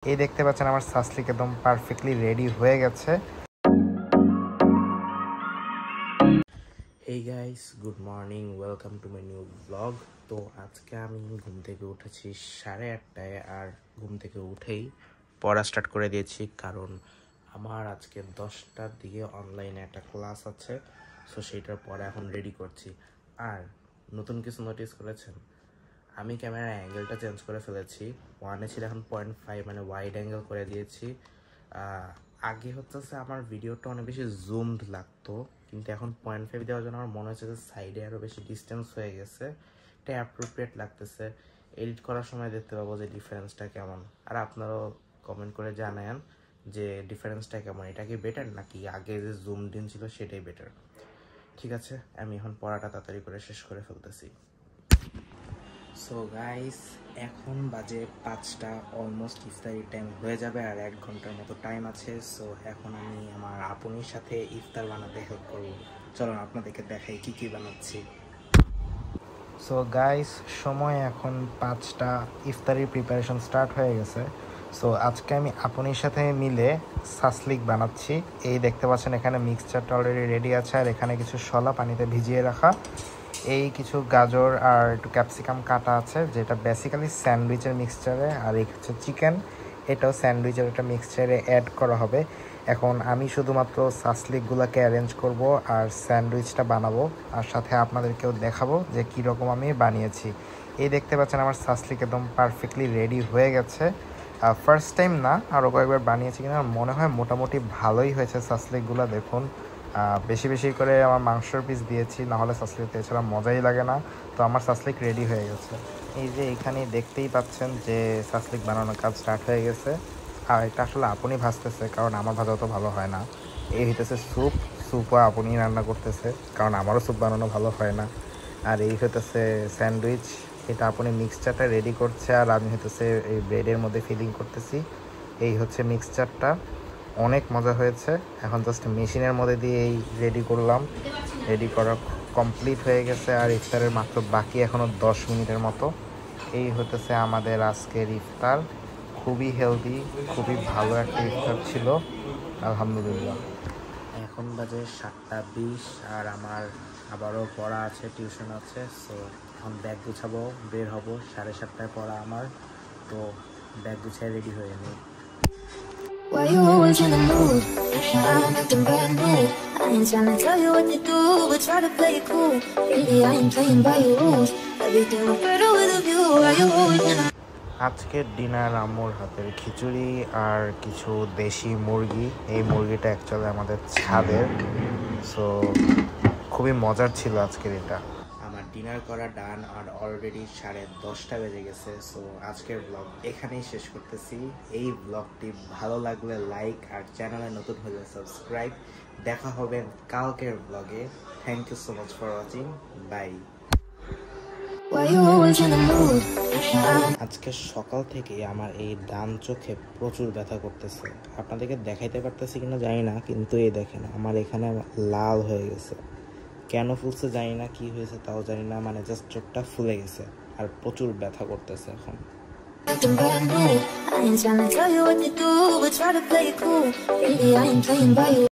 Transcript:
এই দেখতে পাচ্ছেন আমার সাসলিক একদম পারফেক্টলি রেডি হয়ে গেছে। Hey guys, good morning, welcome to my new blog. তো আজকে আমি ঘুম থেকে উঠেছি 8:30টায়, আর ঘুম থেকে উঠেই পড়া স্টার্ট করে দিয়েছি, কারণ আমার আজকে 10টার দিকে অনলাইনে একটা ক্লাস আছে। সো সেইটার পরে এখন রেডি করছি। আর নতুন কিছু নোটিস করেছেন, আমি ক্যামেরার অ্যাঙ্গেলটা চেঞ্জ করে ফেলেছি। 1 ছিল, এখন 0.5 মানে ওয়াইড অ্যাঙ্গেল করে দিয়েছি। আগে হচ্ছে আমার ভিডিওটা অনেক বেশি জুমড লাগতো, কিন্তু এখন 0.5 দেওয়ার জন্য আমার মনে হচ্ছে যে সাইডে আরও বেশি ডিস্টেন্স হয়ে গেছে, এটা অ্যাপ্রোপ্রিয়েট লাগতেছে। এডিট করার সময় দেখতে পাবো যে ডিফারেন্সটা কেমন। আর আপনারাও কমেন্ট করে জানান যে ডিফারেন্সটা কেমন, এটা কি বেটার নাকি আগে যে জুমড ইন ছিল সেটাই বেটার। ঠিক আছে, আমি এখন পড়াটা তাড়াতাড়ি করে শেষ করে ফেলতেছি। সো গাইস, এখন বাজে 5টা, অলমোস্ট ইফতারির টাইম হয়ে যাবে, আর 1 ঘন্টার মতো টাইম আছে। সো এখন আমি আমার আপুনির সাথে ইফতার বানাতে হেল্প করবো। চলো আপনাদেরকে দেখাই কি কি বানাচ্ছি। সো গাইস, সময় এখন 5টা, ইফতারির প্রিপারেশন স্টার্ট হয়ে গেছে। সো আজকে আমি আপনির সাথে মিলে সাসলিক বানাচ্ছি। এই দেখতে পাচ্ছেন এখানে মিক্সচারটা অলরেডি রেডি আছে, আর এখানে কিছু শলা পানিতে ভিজিয়ে রাখা, এই কিছু গাজর আর একটু ক্যাপসিকাম কাটা আছে, যেটা বেসিক্যালি স্যান্ডউইচের মিক্সচারে, আর এই হচ্ছে চিকেন, এটাও স্যান্ডউইচের একটা মিক্সচারে অ্যাড করা হবে। এখন আমি শুধুমাত্র সাসলিকগুলোকে অ্যারেঞ্জ করব আর স্যান্ডউইচটা বানাবো, আর সাথে আপনাদেরকেও দেখাবো যে কীরকম আমি বানিয়েছি। এই দেখতে পাচ্ছেন আমার সাসলিক একদম পারফেক্টলি রেডি হয়ে গেছে। ফার্স্ট টাইম না, আরও কয়েকবার বানিয়েছি, কিনা মনে হয় মোটামুটি ভালোই হয়েছে সাসলিকগুলো। দেখুন, বেশি বেশি করে আমার মাংসের পিস দিয়েছি, নাহলে সাসলিক এছাড়া মজাই লাগে না। তো আমার সাসলিক রেডি হয়ে গেছে। এই যে এখানে দেখতেই পাচ্ছেন যে সাসলিক বানানোর কাজ স্টার্ট হয়ে গেছে। আর এটা আসলে আপনি ভাজতেছে, কারণ আমার ভাজা তো ভালো হয় না। এই হইতেছে স্যুপও আপনি রান্না করতেছে, কারণ আমারও স্যুপ বানানো ভালো হয় না। আর এই হইতেছে স্যান্ডউইচ, এটা আপনি মিক্সচারটা রেডি করছে, আর আমি হইতেছে এই ব্রেডের মধ্যে ফিলিং করতেছি। এই হচ্ছে মিক্সচারটা, অনেক মজা হয়েছে। এখন জাস্ট মেশিনের মধ্যে দিয়ে এই রেডি করলাম, রেডি করা কমপ্লিট হয়ে গেছে। আর ইফতারের মাত্র বাকি এখনও 10 মিনিটের মতো। এই হতেছে আমাদের আজকের ইফতার, খুবই হেলদি, খুবই ভালো একটা ইফতার ছিল, আলহামদুলিল্লাহ। এখন বাজে 7:20, আর আমার আবারও পড়া আছে, টিউশন আছে। সো এখন ব্যাগ গুছাবো, বের হব। 7:30টায় পড়া আমার, তো ব্যাগ গুছায় রেডি হয়ে নিই। Why you always in the mood? I'm acting brand new. I ain't trying to tell you what to do, but try to play it cool. Really, I ain't playing by your rules. Everything look better with a view. Why you always in the আজকের dinner আম্মুর হাতের খিচুড়ি আর কিছু দেশি মুরগি। এই মুরগিটা actually আমাদের ছাদের। সো খুবই মজার ছিল আজকের এটা। আমার ডিনার করা ডান, আর অলরেডি 10:30 বেজে গেছে। সো আজকের ব্লগ এখানেই শেষ করতেছি। এই ব্লগটি ভালো লাগলে লাইক, আর চ্যানেলে নতুন হলে সাবস্ক্রাইব। দেখা হবে কালকের ব্লগে। Thank you so much for watching, bye. Why you always in the mood? আজকে সকাল থেকে আমার এই ডান চোখে প্রচুর ব্যথা করতেছে। আপনাদেরকে দেখাইতে পারতেছি কিনা জানি না, কিন্তু এই দেখেন আমার এখানে লাল হয়ে গেছে। কেন ফুলছে জানি না, কি হয়েছে তাও জানি না, মানে জাস্ট চোখটা ফুলে গেছে, আর প্রচুর ব্যথা করতেছে এখন। Acting brand new. I ain't trying to tell you what to do, but try to play it cool. Really, I ain't playing by your